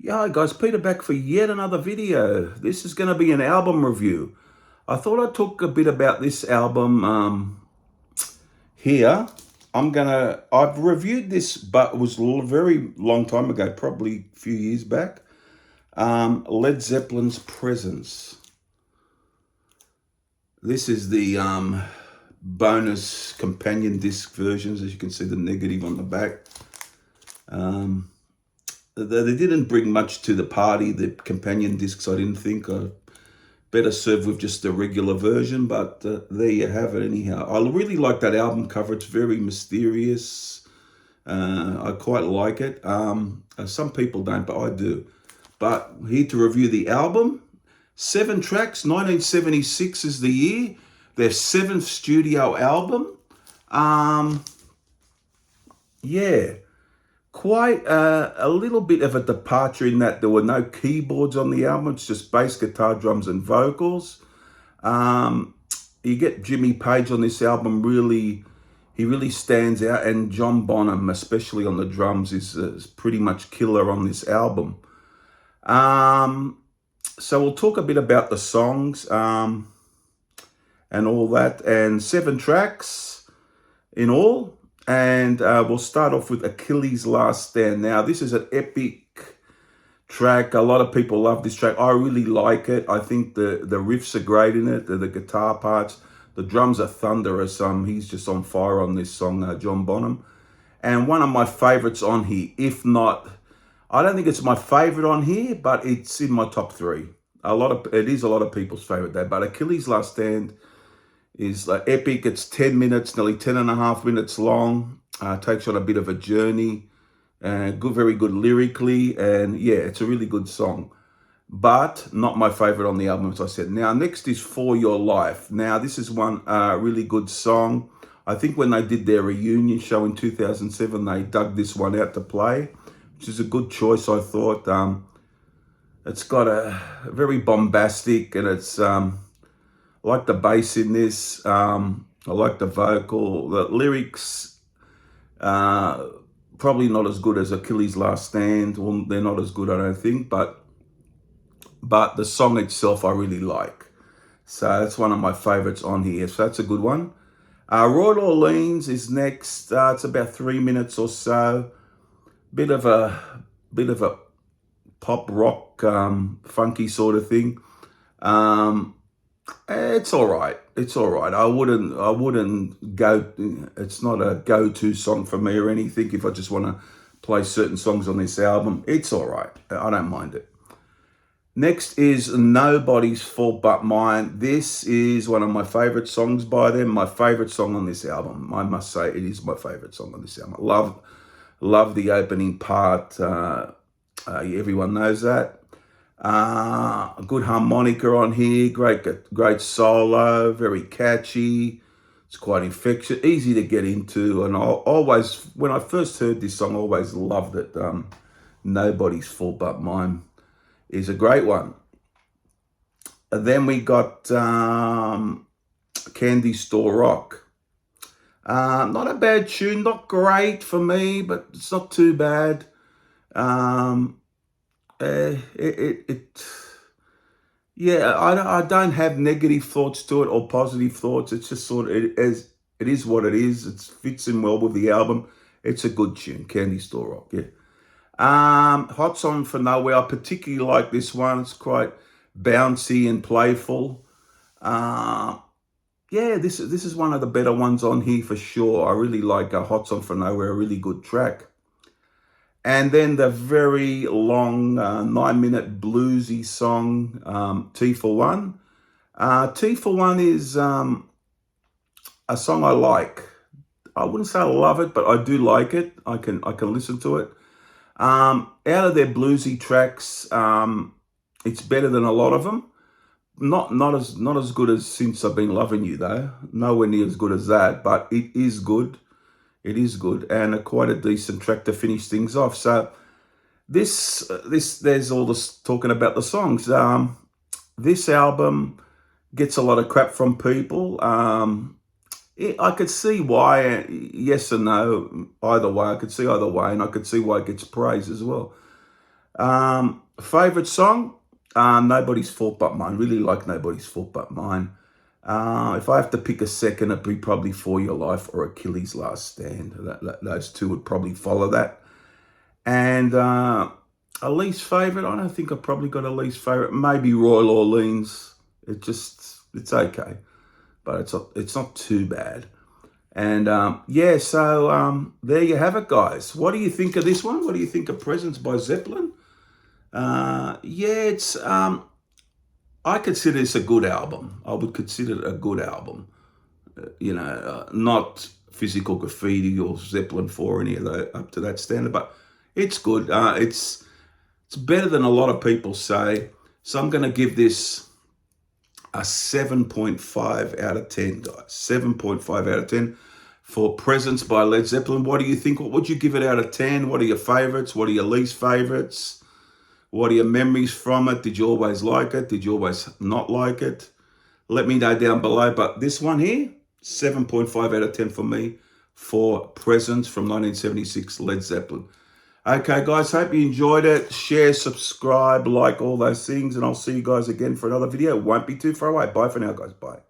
Yeah, guys, Peter back for yet another video. This is going to be an album review. I thought I'd talk a bit about this album here. I've reviewed this, but it was a very long time ago, probably a few years back. Led Zeppelin's Presence. This is the bonus companion disc versions, as you can see the negative on the back. They didn't bring much to the party, the companion discs, I didn't think. Better served with just the regular version, but there you have it anyhow. I really like that album cover. It's very mysterious. I quite like it. Some people don't, but I do. But here to review the album. 7 tracks, 1976 is the year. Their 7th studio album. Yeah. Quite a little bit of a departure in that there were no keyboards on the album. It's just bass, guitar, drums, and vocals. You get Jimmy Page on this album. He really stands out, and John Bonham, especially on the drums, is pretty much killer on this album. So we'll talk a bit about the songs and all that, and 7 tracks in all. And we'll start off with Achilles' Last Stand. Now, this is an epic track. A lot of people love this track. I really like it. I think the riffs are great in it, the guitar parts. The drums are thunderous. He's just on fire on this song, John Bonham. And one of my favorites on here, if not, I don't think it's my favorite on here, but it's in my top 3. It is a lot of people's favorite there. But Achilles' Last Stand is like epic. It's 10 minutes, nearly 10 and a half minutes long. Takes you on a bit of a journey. Very good lyrically. And yeah, it's a really good song. But not my favorite on the album, as I said. Now, next is For Your Life. Now, this is one really good song. I think when they did their reunion show in 2007, they dug this one out to play, which is a good choice, I thought. It's got a very bombastic, and it's... I like the bass in this. I like the vocal. The lyrics, probably not as good as Achilles' Last Stand. Well, they're not as good, I don't think. But the song itself, I really like. So that's one of my favorites on here. So that's a good one. Royal Orleans is next. It's about 3 minutes or so. Bit of a pop rock, funky sort of thing. It's all right. It's all right. I wouldn't go. It's not a go-to song for me or anything. If I just want to play certain songs on this album, it's all right. I don't mind it. Next is Nobody's Fault But Mine. This is one of my favorite songs by them. My favorite song on this album. I must say, it is my favorite song on this album. I love the opening part. Everyone knows that. A good harmonica on here, great solo, very catchy. It's quite infectious, easy to get into, and when I first heard this song, I always loved it. Nobody's Fault But Mine is a great one. And then we got Candy Store Rock. Not a bad tune, not great for me, but it's not too bad. Yeah, I don't have negative thoughts to it or positive thoughts. It's just sort of, it is what it is. It fits in well with the album. It's a good tune, Candy Store Rock, yeah. Hot Song for Nowhere, I particularly like this one. It's quite bouncy and playful. Yeah, this is one of the better ones on here for sure. I really like Hot Song for Nowhere, a really good track. And then the very long 9-minute bluesy song, T for One. T for One is a song I like. I wouldn't say I love it, but I do like it. I can listen to it. Out of their bluesy tracks, it's better than a lot of them. Not as good as Since I've Been Loving You though. Nowhere near as good as that, but it is good. It is good, and quite a decent track to finish things off. So there's all this talking about the songs. This album gets a lot of crap from people. I could see why, yes and no, either way. I could see either way, and I could see why it gets praise as well. Favorite song? Nobody's Fault But Mine. Really like Nobody's Fault But Mine. If I have to pick a second, it'd be probably For Your Life or Achilles' Last Stand. Those two would probably follow that. And a least favorite, I don't think I've probably got a least favorite. Maybe Royal Orleans. It's okay, but it's not too bad. And yeah, so there you have it, guys. What do you think of this one? What do you think of Presents by Zeppelin? Yeah, it's I consider this a good album. I would consider it a good album. Not Physical Graffiti or Zeppelin 4 or any of that up to that standard, but it's good. It's better than a lot of people say. So I'm going to give this a 7.5 out of 10, guys. 7.5 out of 10 for Presents by Led Zeppelin. What do you think? What would you give it out of 10? What are your favorites? What are your least favorites? What are your memories from it? Did you always like it? Did you always not like it? Let me know down below. But this one here, 7.5 out of 10 for me for Presents from 1976, Led Zeppelin. Okay, guys, hope you enjoyed it. Share, subscribe, like, all those things, and I'll see you guys again for another video. It won't be too far away. Bye for now, guys. Bye.